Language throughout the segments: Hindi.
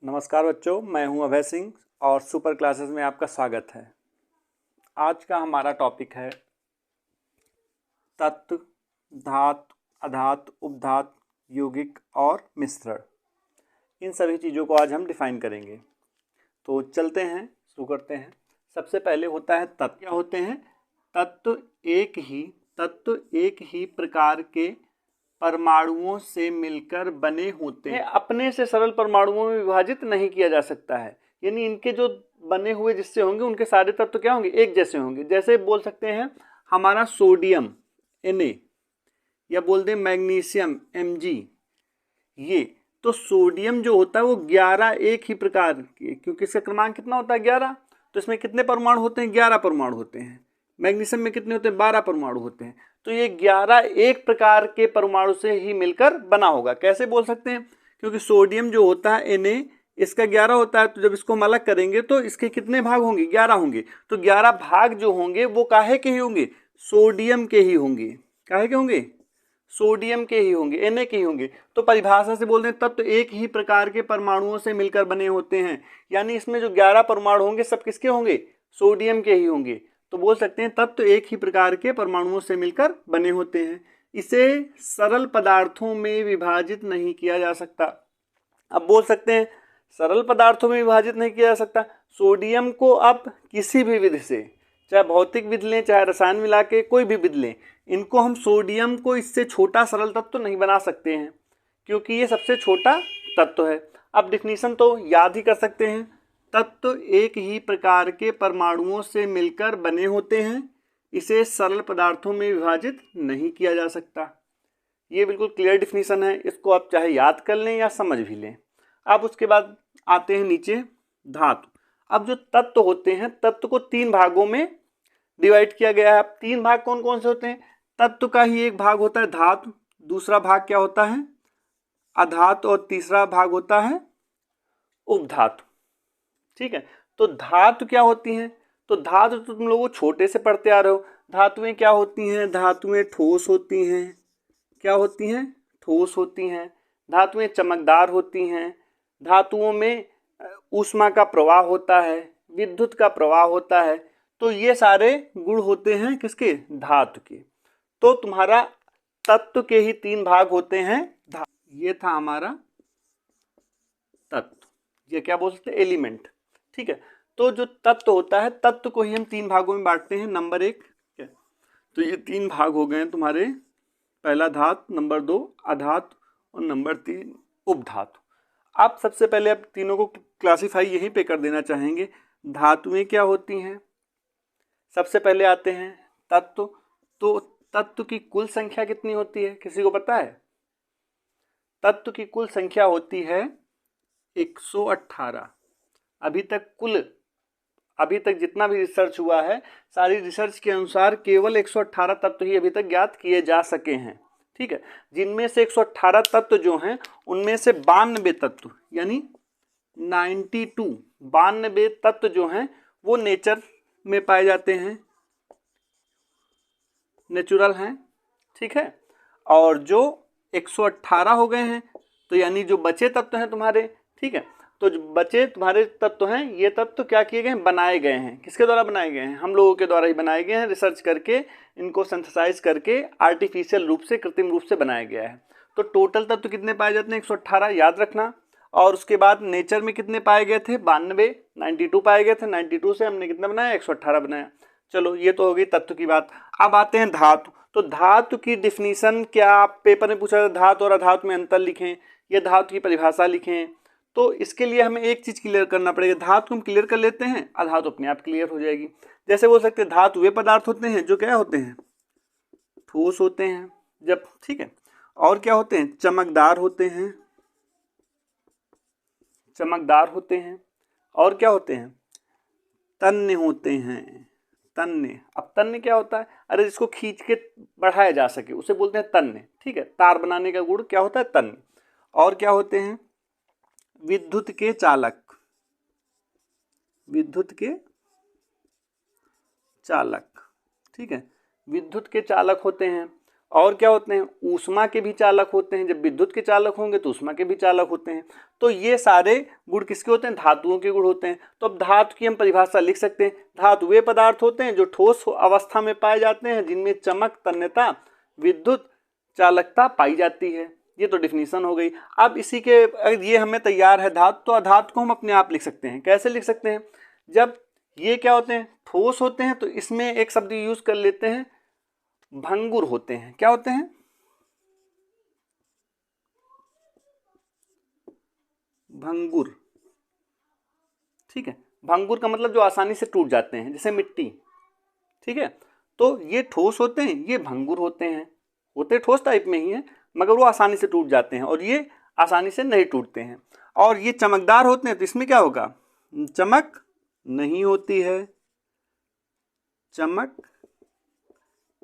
नमस्कार बच्चों, मैं हूं अभय सिंह और सुपर क्लासेस में आपका स्वागत है। आज का हमारा टॉपिक है तत्व, धातु, अधातु, उपधातु, यौगिक और मिश्रण। इन सभी चीज़ों को आज हम डिफाइन करेंगे। तो चलते हैं, शुरू करते हैं। सबसे पहले होता है तत्व। क्या होते हैं? तत्व एक ही प्रकार के परमाणुओं से मिलकर बने होते हैं। अपने से सरल परमाणुओं में विभाजित नहीं किया जा सकता है, यानी इनके जो बने हुए जिससे होंगे उनके सारे तत्व क्या होंगे? एक जैसे होंगे। जैसे बोल सकते हैं हमारा सोडियम Na या बोल दें मैग्नीशियम Mg। ये तो सोडियम जो होता है वो 11 एक ही प्रकार के, क्योंकि इसका क्रमांक कितना होता है? 11। तो इसमें कितने परमाणु होते हैं? 11 परमाणु होते हैं। मैग्नीशियम में कितने होते हैं? 12 परमाणु होते हैं। तो ये 11 एक प्रकार के परमाणु से ही मिलकर बना होगा। कैसे बोल सकते हैं? क्योंकि सोडियम जो होता है Na, इसका 11 होता है, तो जब इसको हम अलग करेंगे तो इसके कितने भाग होंगे? 11 होंगे। तो 11 भाग जो होंगे वो काहे के ही होंगे? सोडियम के ही होंगे। काहे के होंगे? सोडियम के ही होंगे, Na के ही होंगे। तो परिभाषा से बोल दें तत्व एक ही प्रकार के परमाणुओं से मिलकर बने होते हैं, यानी इसमें जो 11 परमाणु होंगे सब किसके होंगे? सोडियम के ही होंगे। तो बोल सकते हैं तत्व एक ही प्रकार के परमाणुओं से मिलकर बने होते हैं। इसे सरल पदार्थों में विभाजित नहीं किया जा सकता। अब बोल सकते हैं सरल पदार्थों में विभाजित नहीं किया जा सकता। सोडियम को अब किसी भी विधि से, चाहे भौतिक विधि लें चाहे रसायन मिला के कोई भी विधि लें, इनको हम सोडियम को इससे छोटा सरल तत्व तो नहीं बना सकते हैं, क्योंकि ये सबसे छोटा तत्व है। अब डिफिनीशन तो याद ही कर सकते हैं। तत्व एक ही प्रकार के परमाणुओं से मिलकर बने होते हैं, इसे सरल पदार्थों में विभाजित नहीं किया जा सकता। ये बिल्कुल क्लियर डिफिनीशन है, इसको आप चाहे याद कर लें या समझ भी लें। अब उसके बाद आते हैं नीचे धातु। अब जो तत्व होते हैं, तत्व को 3 भागों में डिवाइड किया गया है। अब 3 भाग कौन कौन से होते हैं? तत्व का ही एक भाग होता है धातु, दूसरा भाग क्या होता है? अधातु, और तीसरा भाग होता है उपधातु। ठीक है, तो धातु क्या होती हैं? तो धातु तो तुम लोग छोटे से पढ़ते आ रहे हो। धातुएं क्या होती हैं? धातुएं ठोस होती हैं। क्या होती हैं? ठोस होती हैं। धातुएं चमकदार होती हैं। धातुओं में ऊष्मा का प्रवाह होता है, विद्युत का प्रवाह होता है। तो ये सारे गुण होते हैं किसके? धातु के। तो तुम्हारा तत्व के ही 3 भाग होते हैं। ये था हमारा तत्व, ये क्या बोल सकते हैं? एलिमेंट। ठीक है, तो जो तत्व होता है, तत्व को ही हम 3 भागों में बांटते हैं। नंबर 1, तो ये 3 भाग हो गए तुम्हारे। पहला धातु, नंबर 2 अधातु, और नंबर 3 उपधातु। आप सबसे पहले अब तीनों को क्लासिफाई यहीं पे कर देना चाहेंगे। धातुएं क्या होती हैं? सबसे पहले आते हैं तत्व। तो तत्व की कुल संख्या कितनी होती है? किसी को पता है? तत्व की कुल संख्या होती है 118। अभी तक जितना भी रिसर्च हुआ है, सारी रिसर्च के अनुसार केवल 118 तत्व ही अभी तक ज्ञात किए जा सके हैं। ठीक है, जिनमें से 118 तत्व जो हैं उनमें से 92 तत्व यानी 92 तत्व जो हैं वो नेचर में पाए जाते हैं, नेचुरल हैं। ठीक है, और जो 118 हो गए हैं, तो यानी जो बचे तत्व हैं तुम्हारे, ठीक है, तो जो बचे तुम्हारे तत्व हैं, ये तत्व क्या किए गए हैं? बनाए गए हैं। किसके द्वारा बनाए गए हैं? हम लोगों के द्वारा ही बनाए गए हैं। रिसर्च करके इनको सिंथेसाइज करके आर्टिफिशियल रूप से, कृत्रिम रूप से बनाया गया है। तो टोटल तत्व कितने पाए जाते हैं? 118, याद रखना। और उसके बाद नेचर में कितने पाए गए थे? 92 पाए गए थे। 92 से हमने कितना बनाया? 118 बनाया। चलो, ये तो हो गई तत्व की बात। अब आते हैं धातु। तो धातु की डिफिनीशन क्या आप पेपर में पूछा था? धातु और अधातु में अंतर लिखें या धातु की परिभाषा लिखें। तो इसके लिए हमें एक चीज क्लियर करना पड़ेगा। धातु हम क्लियर कर लेते हैं, अधातु अपने आप क्लियर हो जाएगी। जैसे बोल सकते हैं धातु वे पदार्थ होते हैं जो क्या होते हैं? ठोस होते हैं जब, ठीक है, और क्या होते हैं? चमकदार होते हैं। और क्या होते हैं? तन्य होते हैं। तन्य। अब तन्य क्या होता है? अरे जिसको खींच के बढ़ाया जा सके उसे बोलते हैं तन्य। ठीक है, तार बनाने का गुण क्या होता है? तन्य। और क्या होते हैं? विद्युत के चालक। ठीक है, विद्युत के चालक होते हैं। और क्या होते हैं, ऊष्मा के भी चालक होते हैं। जब विद्युत के चालक होंगे तो ऊष्मा के भी चालक होते हैं। तो ये सारे गुण किसके होते हैं, धातुओं के गुण होते हैं। तो अब धातु की हम परिभाषा लिख सकते हैं, धातु वे पदार्थ होते हैं जो ठोस अवस्था में पाए जाते हैं, जिनमें चमक, तन्यता, विद्युत चालकता पाई जाती है। ये तो डिफिनीशन हो गई। अब इसी के ये हमें तैयार है धातु, तो धातु को हम अपने आप लिख सकते हैं। कैसे लिख सकते हैं, जब ये क्या होते हैं, ठोस होते हैं, तो इसमें एक शब्द यूज कर लेते हैं, भंगुर होते हैं। क्या होते हैं, भंगुर। ठीक है, भंगुर का मतलब जो आसानी से टूट जाते हैं, जैसे मिट्टी। ठीक है, तो ये ठोस होते हैं, ये भंगुर होते हैं, होते ठोस टाइप में ही हैं, मगर वो आसानी से टूट जाते हैं, और ये आसानी से नहीं टूटते हैं। और ये चमकदार होते हैं, तो इसमें क्या होगा, चमक नहीं होती है, चमक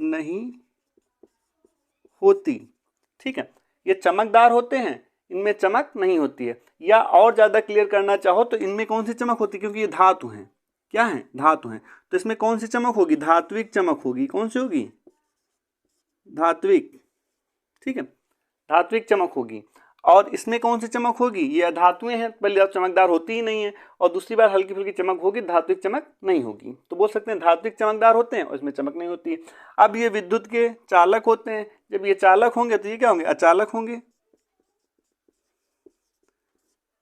नहीं होती। ठीक है, ये चमकदार होते हैं, इनमें चमक नहीं होती है। या और ज्यादा क्लियर करना चाहो तो इनमें कौन सी चमक होती है, क्योंकि ये धातु हैं। क्या है, धातु हैं, तो इसमें कौन सी चमक होगी, धात्विक चमक होगी। कौन सी होगी, धात्विक। ठीक है, धात्विक चमक होगी। और इसमें कौन सी चमक होगी, ये अधातुएं हैं, पहले चमकदार होती ही नहीं है, और दूसरी बार हल्की फुल्की चमक होगी, धात्विक चमक नहीं होगी। तो बोल सकते हैं धात्विक चमकदार होते हैं और इसमें चमक नहीं होती है। अब ये विद्युत के चालक होते हैं, जब ये चालक होंगे तो ये क्या होंगे, अचालक होंगे,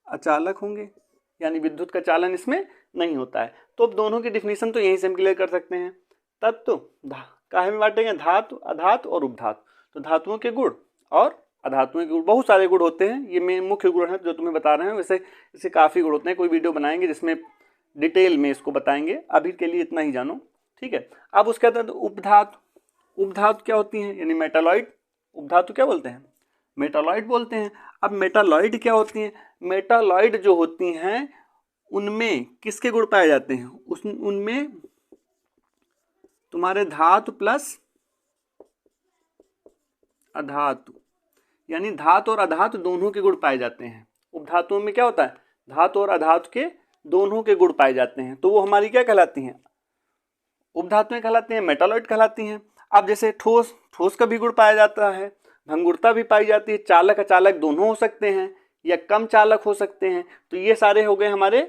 अचालक होंगे, यानी विद्युत का चालन इसमें नहीं होता है। तो अब दोनों की डिफिनीशन तो यहीं से हम क्लियर कर सकते हैं। तत्व काहे में बांटेंगे, धातु, अधातु और उपधातु। तो धातुओं के गुण और अधातुओं के गुण, बहुत सारे गुण होते हैं, ये मेन मुख्य गुण हैं जो तुम्हें बता रहे हैं। वैसे इससे काफ़ी गुण होते हैं, कोई वीडियो बनाएंगे जिसमें डिटेल में इसको बताएंगे, अभी के लिए इतना ही जानो। ठीक है, अब उसके बाद उपधातु। उपधातु क्या होती हैं, यानी मेटालॉइड। उपधातु क्या बोलते हैं, मेटालॉइड बोलते हैं। अब मेटालॉइड क्या होती हैं, मेटालॉइड जो होती हैं उनमें किसके गुण पाए जाते हैं, उनमें तुम्हारे धातु प्लस अधातु, यानी धातु और अधातु दोनों के गुण पाए जाते हैं। उपधातुओं में क्या होता है, धातु और अधातु के दोनों के गुण पाए जाते हैं, तो वो हमारी क्या कहलाती हैं, उपधातुएं कहलाती हैं, मेटालॉइड कहलाती हैं। अब जैसे ठोस, ठोस का भी गुण पाया जाता है, भंगुरता भी पाई जाती है, चालक अचालक दोनों हो सकते हैं या कम चालक हो सकते हैं। तो ये सारे हो गए हमारे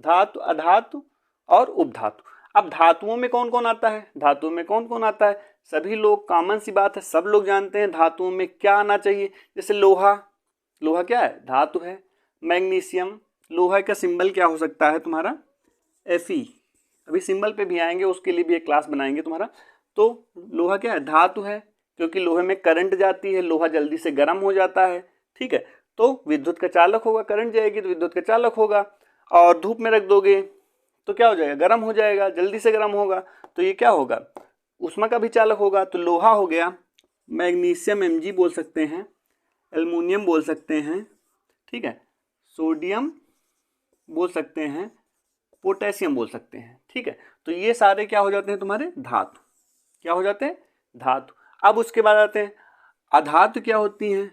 धातु, अधातु और उपधातु। अब धातुओं में कौन कौन आता है, धातुओं में कौन कौन आता है, सभी लोग, कॉमन सी बात है, सब लोग जानते हैं धातुओं में क्या आना चाहिए। जैसे लोहा, लोहा क्या है, धातु है। मैग्नीशियम, लोहा का सिंबल क्या हो सकता है तुम्हारा, Fe। अभी सिंबल पे भी आएंगे, उसके लिए भी एक क्लास बनाएंगे तुम्हारा। तो लोहा क्या है, धातु है, क्योंकि लोहे में करंट जाती है, लोहा जल्दी से गर्म हो जाता है। ठीक है, तो विद्युत का चालक होगा, करंट जाएगी तो विद्युत का चालक होगा। और धूप में रख दोगे तो क्या हो जाएगा, गर्म हो जाएगा, जल्दी से गर्म होगा, तो ये क्या होगा, ऊष्मा का भी चालक होगा। तो लोहा हो गया, मैग्नीशियम Mg बोल सकते हैं, एल्युमिनियम बोल सकते हैं, ठीक है, सोडियम बोल सकते हैं, पोटेशियम बोल सकते हैं। ठीक है, तो ये सारे क्या हो जाते हैं तुम्हारे, धातु। क्या हो जाते हैं, धातु। अब उसके बाद आते हैं अधातु। क्या होती हैं,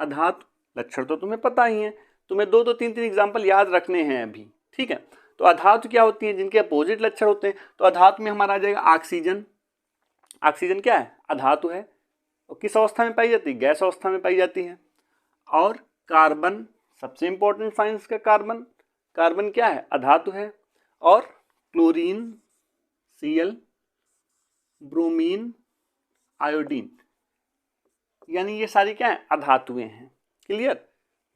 अधातु लक्षण तो तुम्हें पता ही है, तुम्हें दो तीन एग्जाम्पल याद रखने हैं अभी। ठीक है, तो अधातु क्या होती है, जिनके अपोजिट लक्षण होते हैं। तो अधातु में हमारा आ जाएगा ऑक्सीजन। ऑक्सीजन क्या है, अधातु है, और किस अवस्था में पाई जाती है, गैस अवस्था में पाई जाती है। और कार्बन, सबसे इंपॉर्टेंट साइंस का कार्बन, कार्बन क्या है, अधातु है। और क्लोरीन, Cl, ब्रोमीन, आयोडीन, यानी ये सारी क्या है, अधातुएं हैं। क्लियर,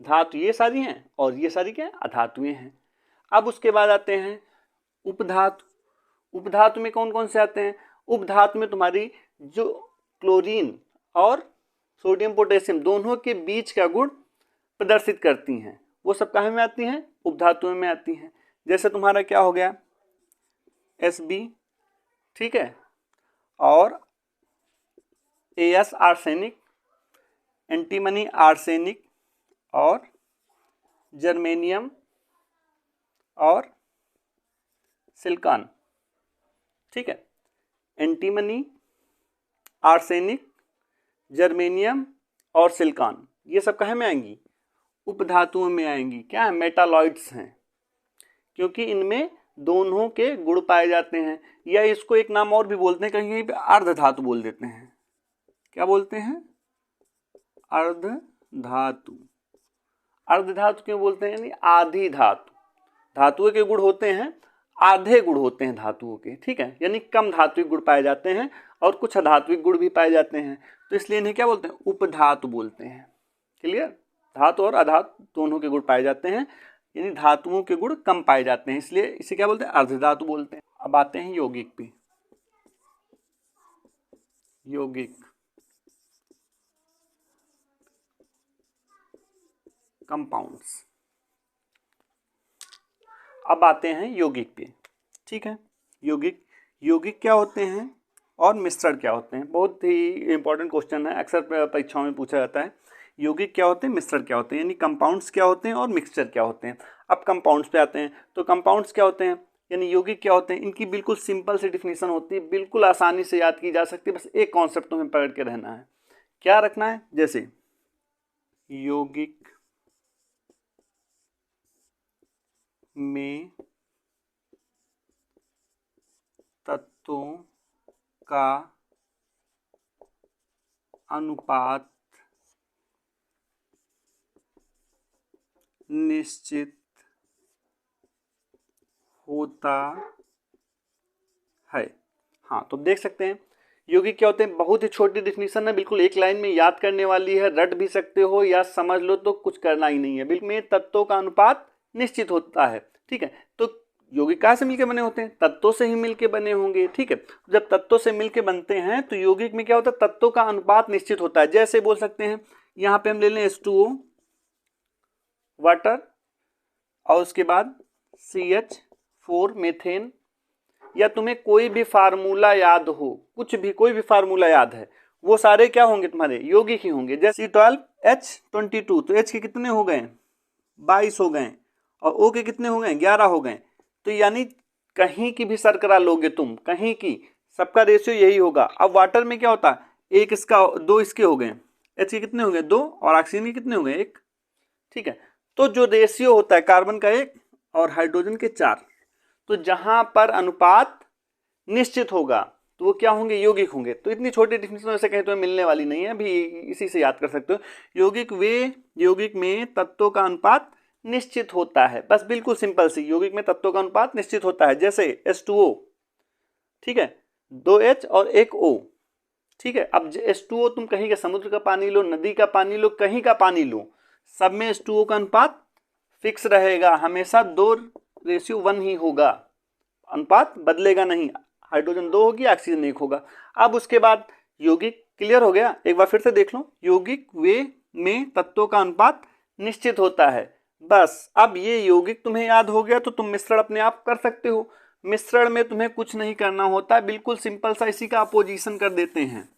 धातु ये सारी हैं और ये सारी क्या है, अधातुएं हैं। अब उसके बाद आते हैं उपधातु। उपधातु में कौन कौन से आते हैं, उपधातु में तुम्हारी जो क्लोरीन और सोडियम पोटेशियम दोनों के बीच का गुण प्रदर्शित करती हैं, वो सब कहाँ में आती हैं, उपधातुओं में आती हैं। जैसे तुम्हारा क्या हो गया, Sb, ठीक है, और As आर्सेनिक, एंटीमनी आर्सेनिक, और जर्मेनियम और सिलिकॉन। ठीक है, एंटीमनी, आर्सेनिक, जर्मेनियम और सिलिकॉन, ये सब कहाँ में आएंगी, उपधातुओं में आएंगी। क्या है, मेटालॉइड्स हैं, क्योंकि इनमें दोनों के गुण पाए जाते हैं। या इसको एक नाम और भी बोलते हैं, कहीं कहीं पे अर्धधातु बोल देते हैं। क्या बोलते हैं? अर्धधातु। अर्धधातु क्यों बोलते हैं? यानी आधी धातु। धातुओं के गुण होते हैं, आधे गुण होते हैं धातुओं के, ठीक है, यानी कम धात्विक गुण पाए जाते हैं और कुछ अधात्विक गुण भी पाए जाते हैं, तो इसलिए इन्हें क्या बोलते हैं? उपधातु बोलते हैं। क्लियर? धातु और अधातु दोनों के गुण पाए जाते हैं, यानी धातुओं के गुण कम पाए जाते हैं, इसलिए इसे क्या बोलते हैं? अर्धधातु बोलते हैं। अब आते हैं यौगिक पे। यौगिक, कंपाउंड्स। अब आते हैं यौगिक पे, ठीक है। यौगिक क्या होते हैं और मिश्रण क्या होते हैं? बहुत ही इंपॉर्टेंट क्वेश्चन है, अक्सर परीक्षाओं में पूछा जाता है। यौगिक क्या होते हैं, मिश्रण क्या होते हैं, यानी कंपाउंड्स क्या होते हैं और मिक्सचर क्या होते हैं। अब कंपाउंड्स पे आते हैं, तो कंपाउंड्स क्या होते हैं यानी यौगिक क्या होते हैं? इनकी बिल्कुल सिंपल सी डिफिनीशन होती है, बिल्कुल आसानी से याद की जा सकती है, बस एक कॉन्सेप्ट तुम्हें पकड़ के रहना है। क्या रखना है? जैसे यौगिक में तत्वों का अनुपात निश्चित होता है। हाँ, तो देख सकते हैं यौगिक क्या होते हैं। बहुत ही छोटी डिफिनीशन है, बिल्कुल एक लाइन में याद करने वाली है, रट भी सकते हो या समझ लो तो कुछ करना ही नहीं है। बिल्कुल में तत्वों का अनुपात निश्चित होता है, ठीक है। तो यौगिक कहाँ से मिलके बने होते हैं? तत्वों से ही मिलके बने होंगे, ठीक है। जब तत्वों से मिलके बनते हैं तो यौगिक में क्या होता है? तत्वों का अनुपात निश्चित होता है। जैसे बोल सकते हैं, यहाँ पे हम ले लें H2O वाटर और उसके बाद CH4 मीथेन, या तुम्हें कोई भी फार्मूला याद हो, कुछ भी कोई भी फार्मूला याद है, वो सारे क्या होंगे? तुम्हारे यौगिक ही होंगे। जैसे C12H22, तो H के कितने हो गए? 22 हो गए, और O के कितने हो गए? 11 हो गए। तो यानी कहीं की भी शर्करा लोगे तुम, कहीं की, सबका रेशियो यही होगा। अब वाटर में क्या होता है? एक इसका, दो इसके हो गए, H के कितने हो गए? 2, और ऑक्सीजन के कितने हो गए? 1, ठीक है। तो जो रेशियो होता है कार्बन का 1 और हाइड्रोजन के 4, तो जहां पर अनुपात निश्चित होगा तो वो क्या होंगे? यौगिक होंगे। तो इतनी छोटी डिफिनेशन वैसे कहीं तो मिलने वाली नहीं है, अभी इसी से याद कर सकते हो। यौगिक में तत्वों का अनुपात निश्चित होता है, बस बिल्कुल सिंपल सी, यौगिक में तत्वों का अनुपात निश्चित होता है। जैसे H2O, ठीक है, 2H और 1 O, ठीक है। अब H2O तुम कहीं का समुद्र का पानी लो, नदी का पानी लो, कहीं का पानी लो, सब में H2O का अनुपात फिक्स रहेगा, हमेशा 2:1 ही होगा, अनुपात बदलेगा नहीं। हाइड्रोजन 2 होगी, ऑक्सीजन 1 होगा। अब उसके बाद यौगिक क्लियर हो गया। एक बार फिर से देख लो, यौगिक वे में तत्वों का अनुपात निश्चित होता है। बस अब ये यौगिक तुम्हें याद हो गया तो तुम मिश्रण अपने आप कर सकते हो। मिश्रण में तुम्हें कुछ नहीं करना होता, बिल्कुल सिंपल सा इसी का अपोजिशन कर देते हैं,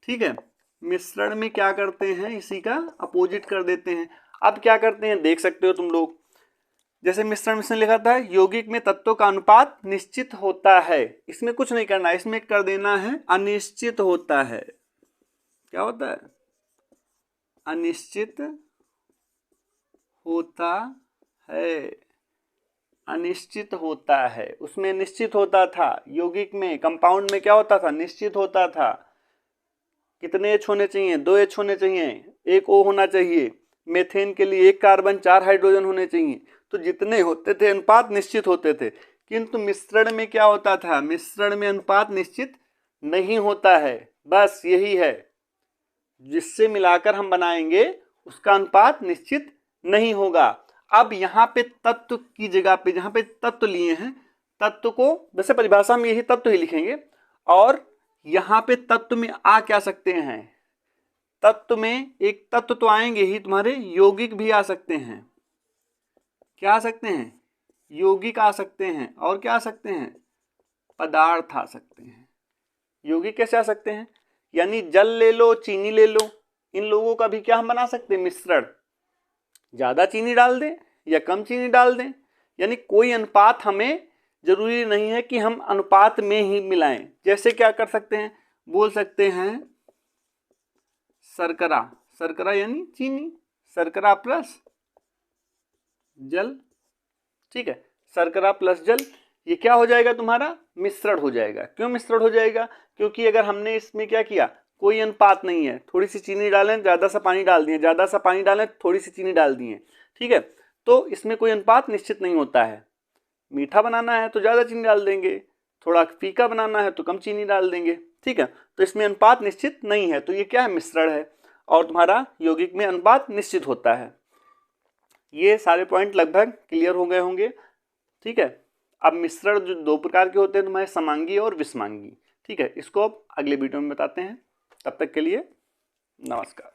ठीक है। मिश्रण में क्या करते हैं? इसी का अपोजिट कर देते हैं। अब क्या करते हैं देख सकते हो तुम लोग, जैसे मिश्रण में लिखा था यौगिक में तत्वों का अनुपात निश्चित होता है, इसमें कुछ नहीं करना है, इसमें कर देना है अनिश्चित होता है। क्या होता है? अनिश्चित होता है। अनिश्चित होता है, उसमें निश्चित होता था। यौगिक में, कंपाउंड में क्या होता था? निश्चित होता था। कितने H होने चाहिए? 2 H होने चाहिए, 1 O होना चाहिए। मेथेन के लिए 1 कार्बन 4 हाइड्रोजन होने चाहिए। तो जितने होते थे अनुपात निश्चित होते थे। किंतु मिश्रण में क्या होता था? मिश्रण में अनुपात निश्चित नहीं होता है। बस यही है, जिससे मिलाकर हम बनाएंगे उसका अनुपात निश्चित नहीं होगा। अब यहाँ पे तत्व की जगह पे, जहाँ पे तत्व लिए हैं, तत्व को वैसे परिभाषा में यही तत्व ही लिखेंगे, और यहाँ पे तत्व में आ क्या सकते हैं? तत्व में एक तत्व तो आएंगे ही, तुम्हारे यौगिक भी आ सकते हैं। क्या आ सकते हैं? यौगिक आ सकते हैं, और क्या आ सकते हैं? पदार्थ आ सकते हैं। यौगिक कैसे आ सकते हैं? यानी जल ले लो, चीनी ले लो, इन लोगों का भी क्या हम बना सकते हैं? मिश्रण। ज्यादा चीनी डाल दें या कम चीनी डाल दें, यानी कोई अनुपात हमें जरूरी नहीं है कि हम अनुपात में ही मिलाएं। जैसे क्या कर सकते हैं? बोल सकते हैं शर्करा, शर्करा यानी चीनी, शर्करा प्लस जल, ठीक है। शर्करा प्लस जल, ये क्या हो जाएगा? तुम्हारा मिश्रण हो जाएगा। क्यों मिश्रण हो जाएगा? क्योंकि अगर हमने इसमें क्या किया, कोई अनुपात नहीं है, थोड़ी सी चीनी डालें ज़्यादा सा पानी डाल दिए, ज़्यादा सा पानी डालें थोड़ी सी चीनी डाल दिए, ठीक है। तो इसमें कोई अनुपात निश्चित नहीं होता है। मीठा बनाना है तो ज़्यादा चीनी डाल देंगे, थोड़ा फीका बनाना है तो कम चीनी डाल देंगे, ठीक है। तो इसमें अनुपात निश्चित नहीं है, तो ये क्या है, मिश्रण है। और तुम्हारा यौगिक में अनुपात निश्चित होता है। ये सारे पॉइंट लगभग क्लियर हो गए होंगे, ठीक है। अब मिश्रण जो दो प्रकार के होते हैं तुम्हारे, समांगी और विषमांगी, ठीक है। इसको अब अगले वीडियो में बताते हैं। तब तक के लिए नमस्कार।